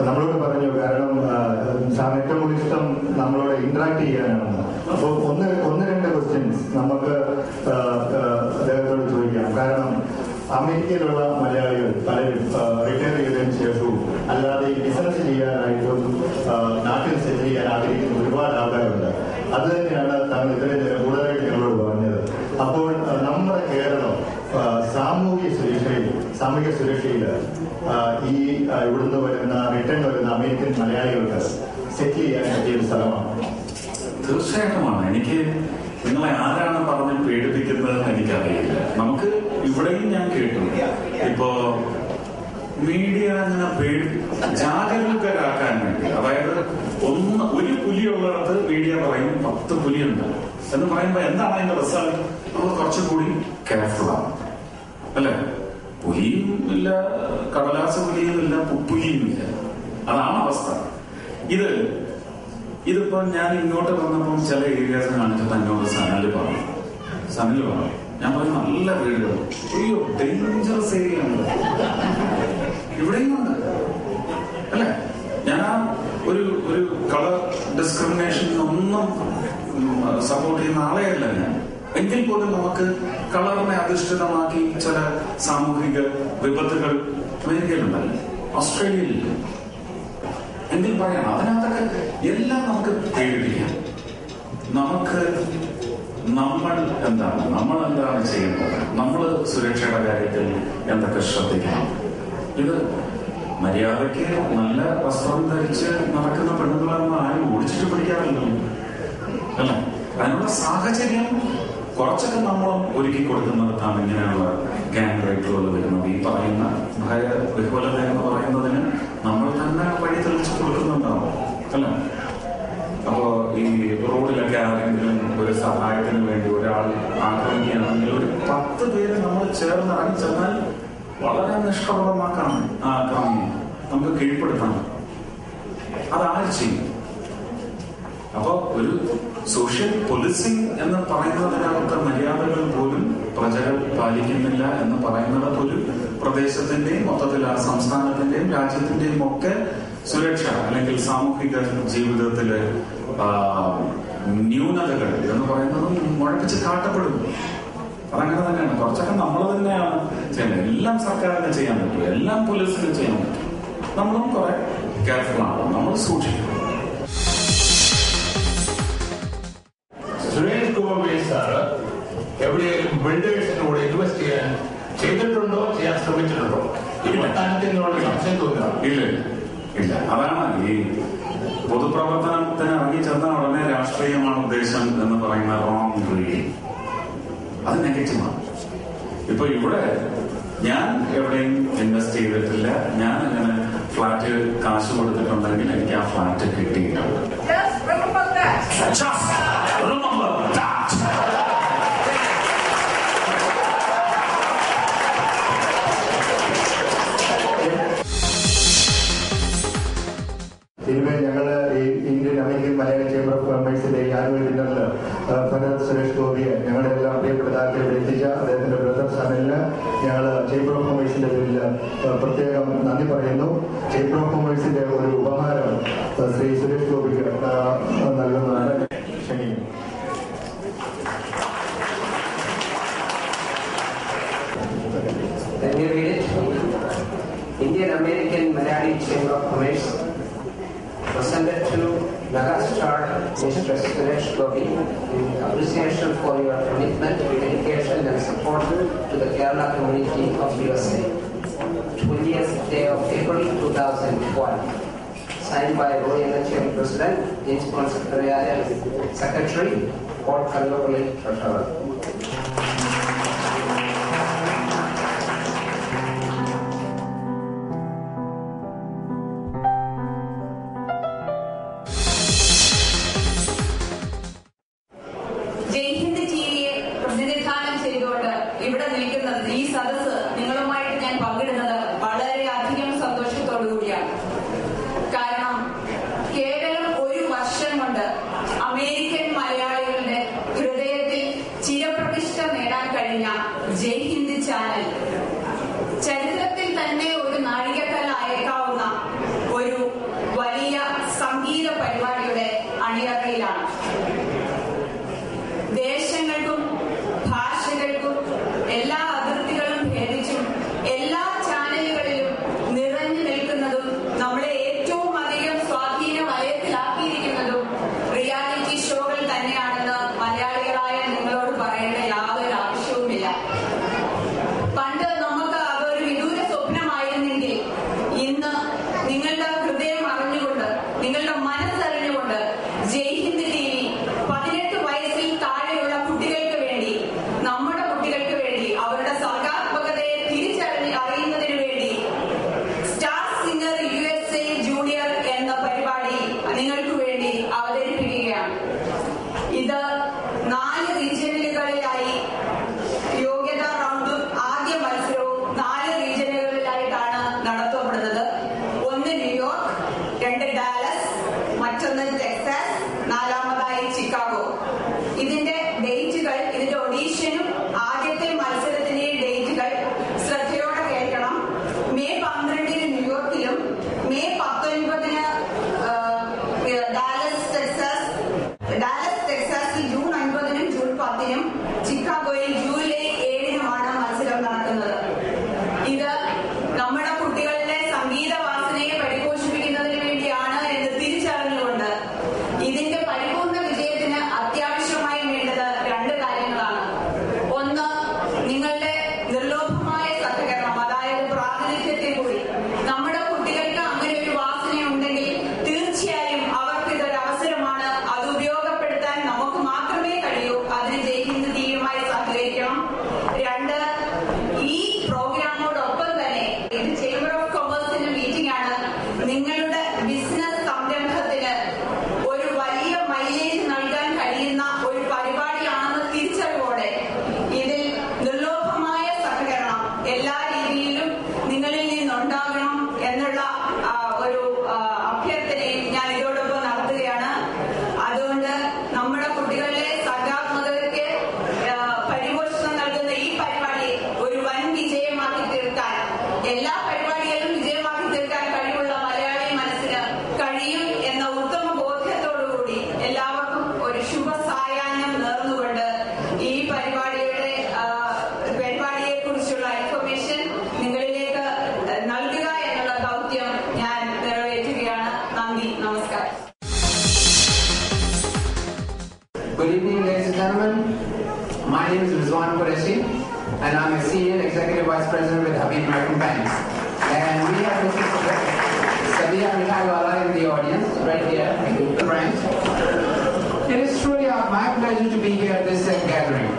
നമ്മളോട് പറഞ്ഞു. കാരണം സാറിന് ഏറ്റവും കൂടുതൽ ഇഷ്ടം നമ്മളോട് ഇന്ററാക്ട് ചെയ്യാനാണ്. അപ്പോൾ ഒന്ന് രണ്ട് ക്വസ്റ്റ്യൻസ് നമുക്ക് അദ്ദേഹത്തോട് ചോദിക്കാം. കാരണം അമേരിക്കയിലുള്ള മലയാളികൾ പലരും റിട്ടയർ ചെയ്തതിനു ശേഷവും അല്ലാതെ ഈ ബിസിനസ് ചെയ്യാനായിട്ടും നാട്ടിൽ സെറ്റിൽ ചെയ്യാൻ ആഗ്രഹിക്കുന്ന ഒരുപാട് ആൾക്കാരുണ്ട്. അത് തന്നെയാണ് താങ്കൾ ഇത്രയും കൂടുതലായിട്ട് ഞങ്ങളോട് പറഞ്ഞത്. അപ്പോൾ നമ്മുടെ കേരളം സാമൂഹിക സുരക്ഷയിൽ ഈ ഇവിടുന്ന് വരുന്ന റിട്ടേൺ വരുന്ന അമേരിക്കൻ മലയാളികൾക്ക് സെറ്റിൽ ചെയ്യാൻ പറ്റിയ ഒരു സ്ഥലമാണ്. തീർച്ചയായിട്ടുമാണ്. എനിക്ക് നിങ്ങളെ ആരാണ് പറഞ്ഞ് പേടിപ്പിക്കുന്നതെന്ന് എനിക്കറിയില്ല. നമുക്ക് ഇവിടെയും ഞാൻ കേട്ടു, ഇപ്പോ മീഡിയ അങ്ങനെ ജാഗരൂകരാക്കാൻ വേണ്ടി, അതായത് ഒരു പുലിയുള്ളിടത്ത് മീഡിയ പറയും 10 പുലിയുണ്ട് എന്ന് പറയുമ്പോ എന്താണ് അതിന്റെ റിസൾട്ട്? നമ്മൾ കുറച്ചുകൂടി കെയർഫുള്ളാണ്, അല്ലെ? പുലിയും ഇല്ല, കടലാസ് പുലിയും ഇല്ല, പുലിയും ഇല്ല. അതാണ് അവസ്ഥ. ഇതിപ്പോ ഞാൻ ഇങ്ങോട്ട് വന്നപ്പോൾ ചില ഏരിയാസ് കാണിച്ചിട്ട് എന്നോട് സനല് പറഞ്ഞു. ഞാൻ പറഞ്ഞു നല്ല വീടുകൾ, അയ്യോ ഡേഞ്ചറസ് ഏരിയ ഉണ്ട്, ഇവിടെയും ഉണ്ട്, അല്ലെ? ഞാൻ ഒരു കളർ ഡിസ്ക്രിമിനേഷൻ ഒന്നും സപ്പോർട്ട് ചെയ്യുന്ന ആളെയല്ല ഞാൻ. എങ്കിൽ പോലും നമുക്ക് കളറിനെ അധിഷ്ഠിതമാക്കി ചില സാമൂഹിക വിപത്തുകൾ അമേരിക്കയിലുണ്ടല്ലോ, ഓസ്ട്രേലിയയിലില്ല. എങ്കിൽ പറയാം, അതിനകത്തൊക്കെ എല്ലാം നമുക്ക് പേടിപ്പിക്കാം. നമ്മൾ എന്താണ് ചെയ്യേണ്ടത്? നമ്മൾ സുരക്ഷയുടെ കാര്യത്തിൽ എന്തൊക്കെ ശ്രദ്ധിക്കണം? ഇത് മര്യാദയ്ക്ക് നല്ല വസ്ത്രം ധരിച്ച് നടക്കുന്ന പെണ്ണുങ്ങളൊന്നും ആരും ഓടിച്ചിട്ട് പിടിക്കാറില്ലല്ലോ, അല്ലെ? അതിനുള്ള സാഹചര്യം കുറച്ചൊക്കെ നമ്മളും ഒരുക്കി കൊടുക്കുന്നിടത്താണ് ഇങ്ങനെയുള്ള ഗാങ് റേപ്പുകൾ വരുന്നത്. ഈ പറയുന്ന ഭയവിഹ്വലത എന്ന് പറയുന്നതിന് നമ്മൾ തന്നെ വഴി തെളിച്ച് കൊടുക്കുന്നുണ്ടാവും, അല്ലെ? അപ്പോ ഈ റോഡിലൊക്കെ ആരെങ്കിലും ഒരു സഹായത്തിന് വേണ്ടി ഒരാൾ ആക്രമിക്കുകയാണെങ്കിൽ ഒരു 10 പേര് നമ്മൾ ചേർന്ന് ഇറങ്ങി ചെന്നാൽ വളരെ നിഷ്പ്രഭമാക്കണം ആ ആക്രമണം, നമുക്ക് കീഴ്പ്പെടുത്തണം. അതാര് ചെയ്യും? അപ്പൊ ഒരു സോഷ്യൽ പോലീസിംഗ് എന്ന് പറയുന്നതിനകത്ത് മര്യാദകൾ പോലും പ്രജകൾ പാലിക്കുന്നില്ല എന്ന് പറയുന്നത് ഒരു പ്രദേശത്തിന്റെയും മൊത്തത്തിൽ ആ സംസ്ഥാനത്തിന്റെയും രാജ്യത്തിന്റെയും ഒക്കെ സുരക്ഷ അല്ലെങ്കിൽ സാമൂഹിക ജീവിതത്തിലെ ന്യൂനതകൾ എന്ന് പറയുന്നത് മുഴപ്പിച്ച് കാട്ടപ്പെടും. അതങ്ങനെ തന്നെയാണ്. കുറച്ചൊക്കെ നമ്മൾ തന്നെയാണ് ചെയ്യേണ്ടത്. എല്ലാം സർക്കാരിന് ചെയ്യാൻ പറ്റും, എല്ലാം പോലീസിന് ചെയ്യാൻ പറ്റും. നമ്മളും കുറെ കെയർഫുൾ ആണ്, നമ്മൾ സൂക്ഷിക്കണം. സുരേഷ് ഗോപി സാറ് എവിടെയെങ്കിലും ബിൽഡേഴ്സിന്റെ കൂടെ ഇൻവെസ്റ്റ് ചെയ്തിട്ടുണ്ടോ, ചെയ്യാൻ ശ്രമിച്ചിട്ടുണ്ടോ? ഈ സംശയം തോന്നുക? ഇല്ല. അതാണ് ഈ പൊതുപ്രവർത്തനത്തിന് ഇറങ്ങി ചെന്ന ഉടനെ രാഷ്ട്രീയമാണ് ഉദ്ദേശം എന്ന് പറയുന്ന റോങ് റീഡിങ്. അത് നെഗറ്റീവാണ്. ഇപ്പൊ ഇവിടെ ഞാൻ എവിടെയും ഇൻവെസ്റ്റ് ചെയ്തിട്ടില്ല. ഞാൻ അങ്ങനെ ഫ്ലാറ്റ് കാശ് കൊടുത്തിട്ടുണ്ടെങ്കിൽ എനിക്ക് ആ ഫ്ലാറ്റ് കിട്ടിയിട്ടുണ്ട്. ഇനിമേൽ ഞങ്ങള് ഈ Indian American Malayali chamber of കൊമേഴ്സിന്റെ ഈ ആനുവൽ ഡിന്നറിൽ ഫനാദ് സുരേഷ് ഗോപിയെ ഞങ്ങളുടെ എല്ലാം പ്രിയപ്പെട്ട താല്പര്യം എത്തിച്ച അദ്ദേഹത്തിന്റെ ബ്രദർ സനലിന് ഞങ്ങൾ ചേംബർ ഓഫ് കൊമേഴ്സിന്റെ പേരിൽ പ്രത്യേകം നന്ദി പറയുന്നു. ചേംബർ ഓഫ് കൊമേഴ്സിന്റെ ഒരു ഉപഹാരം ശ്രീ സുരേഷ് ഗോപിക്ക് നൽകുന്നതാണ്. ക്ഷണിക്കുന്നു. Indian American Malayali Chamber of Commerce presented to megastar Mr. Suresh Gopi in appreciation for your commitment, dedication and support to the Kerala community of USA. 20th day of April 2012. Signed by Royal Chair President, Principal Secretary, Port Kalgoorlie, Treasurer. American മലയാളികളുടെ ഹൃദയത്തിൽ ചില Good evening, ladies and gentlemen. My name is Rizwan Qureshi, and I'm a Senior Executive Vice President with Habib American Bank. And we have Mrs. Sabiha Mithaiwala in the audience, right here in the branch. It is truly my pleasure to be here at this gathering.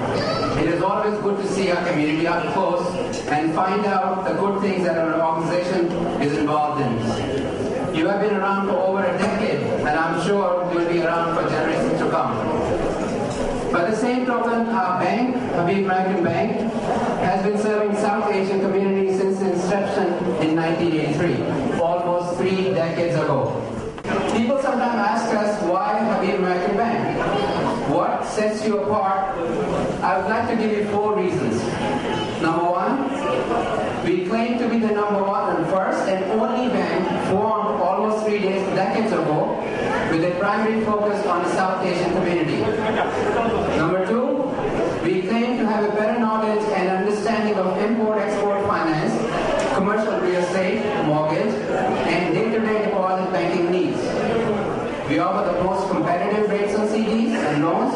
It is always good to see our community up close and find out the good things that our organization is involved in. You have been around for over a decade, and I'm sure you'll be around for generations to come. By the same token, our bank, Habib American Bank, has been serving South Asian communities since its inception in 1983, almost 3 decades ago. People sometimes ask us, why Habib American Bank? What sets you apart? I would like to give you 4 reasons. Number 1, we claim to be the number 1 and first and only bank formed almost 3 decades ago with a primary focus on the South Asian community. Number 2, we claim to have a better knowledge and understanding of import-export finance, commercial real estate, mortgage, and day-to-day deposit banking needs. We offer the most competitive rates on CDs and loans,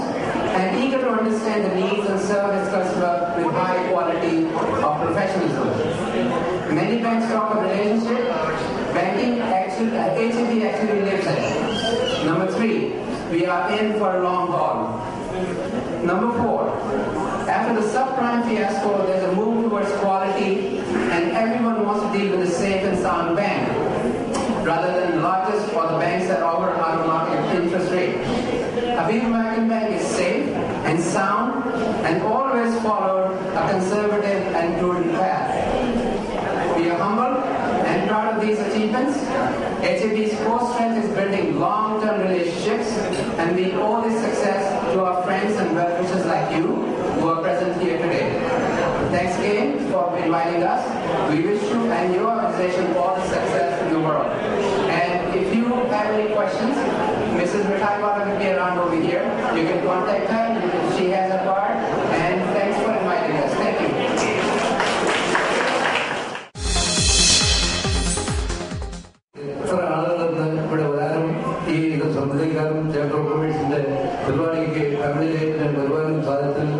and eager to understand the needs and serve its customer with high quality of professionalism. Many banks talk of relationship. Banking HAB actually lives it. Number 3, we are in for a long haul. Number 4, after the subprime fiasco, there's a move towards quality, and everyone wants to deal with a safe and sound bank, rather than the largest or the banks that offer out-of-market interest rate. Habib American Bank is safe and sound and always followed a conservative and prudent path. We are humble and proud of these achievements. HAB's core strength is building long-term relationships, and we owe this success to our friends and well-wishers like you who are present here today. Thanks again for inviting us. We wish you and your organization all the success in the world. And if you have any questions, Mrs. Mithaiwala will be around over here. You can contact her. She has a card. And thanks for inviting us. Thank you. സംബന്ധിക്കാരും chamber of കൊമേഴ്സിന്റെ പരിപാടിക്ക് കമ്മ്യൂണിക്കേറ്റിന് വരുവാനും സാധിച്ചതിൽ